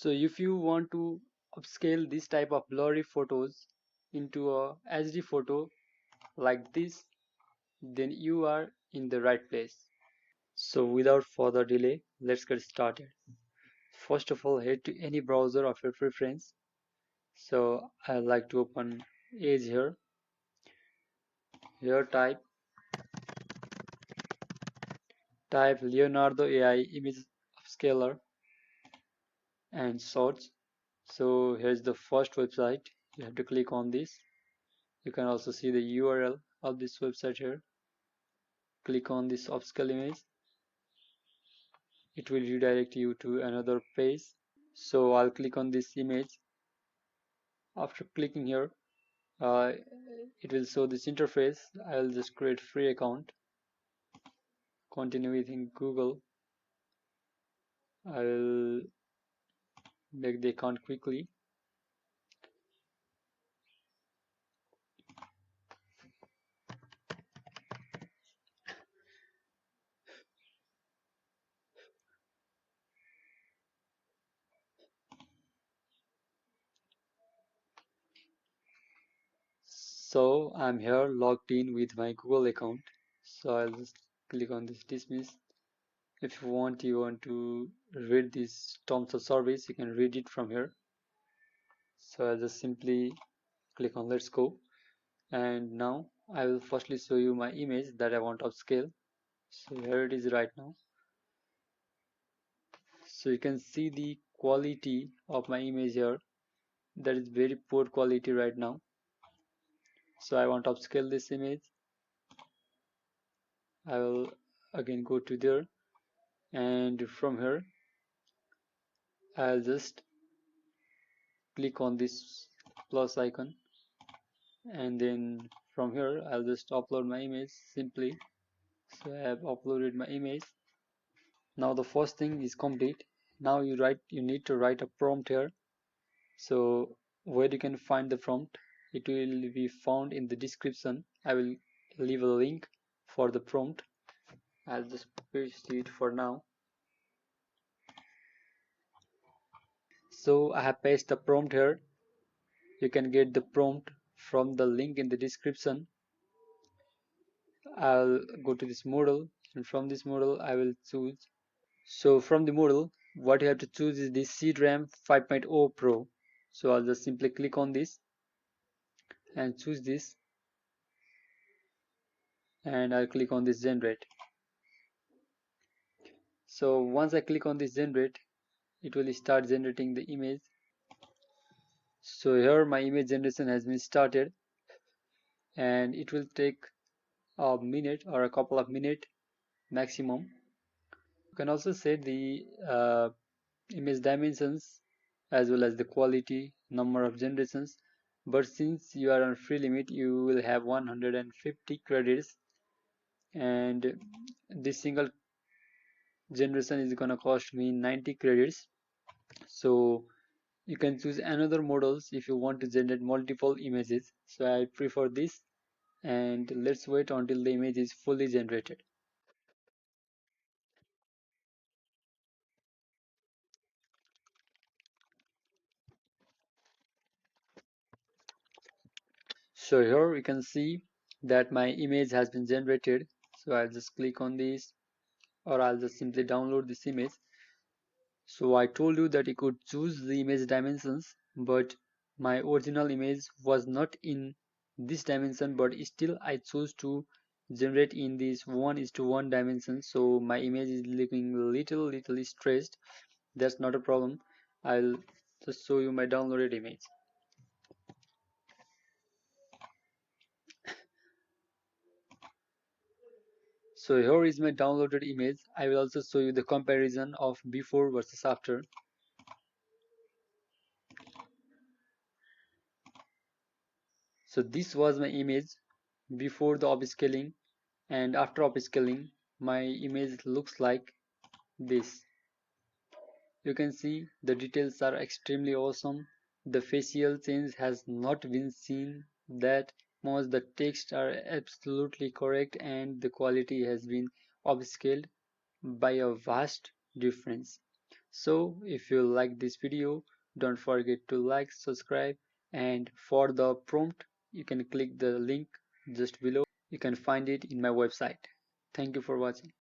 So if you want to upscale this type of blurry photos into a HD photo like this, then you are in the right place. So without further delay, let's get started. First of all, head to any browser of your preference. So I like to open Edge here. Here type Leonardo AI image upscaler and search. So here's the first website. You have to click on this. You can also see the URL of this website here. Click on this upscale image. It will redirect you to another page. So I'll click on this image. After clicking here, uh, it will show this interface. I'll just create free account. Continue with Google. I'll make the account quickly. So I'm here logged in with my Google account. So I'll just click on this dismiss. If you want to read this terms of service, you can read it from here. So I'll just simply click on let's go. And now I will firstly show you my image that I want to upscale. So here it is right now. So you can see the quality of my image here. That is very poor quality right now. So I want to upscale this image. I will again go to there, and from here I'll just click on this plus icon, and then from here I'll just upload my image simply. So I have uploaded my image. Now the first thing is complete. Now you need to write a prompt here. So where you can find the prompt, it will be found in the description. I will leave a link for the prompt. I'll just paste it for now. So I have pasted the prompt here. You can get the prompt from the link in the description. I'll go to this model, and from this model I will choose. So from the model, what you have to choose is this CRAM 5.0 Pro. So I'll just simply click on this and choose this, and I'll click on this generate. So once I click on this generate, it will start generating the image. So here my image generation has been started, and it will take a minute or a couple of minutes maximum. You can also set the image dimensions as well as the quality, number of generations, but since you are on free limit, you will have 150 credits, and this single generation is gonna cost me 90 credits. So you can choose another models if you want to generate multiple images. So I prefer this, and let's wait until the image is fully generated. So here we can see that my image has been generated. So I'll just click on this, or I'll just simply download this image. So I told you that you could choose the image dimensions, but my original image was not in this dimension, but still I chose to generate in this 1:1 dimension. So my image is looking little stretched. That's not a problem. I'll just show you my downloaded image. So here is my downloaded image. I will also show you the comparison of before versus after. So this was my image before the upscaling, and after upscaling my image looks like this. You can see the details are extremely awesome. The facial change has not been seen that much. The text are absolutely correct, and the quality has been upscaled by a vast difference. So if you like this video, don't forget to like, subscribe, and for the prompt you can click the link just below. You can find it in my website. Thank you for watching.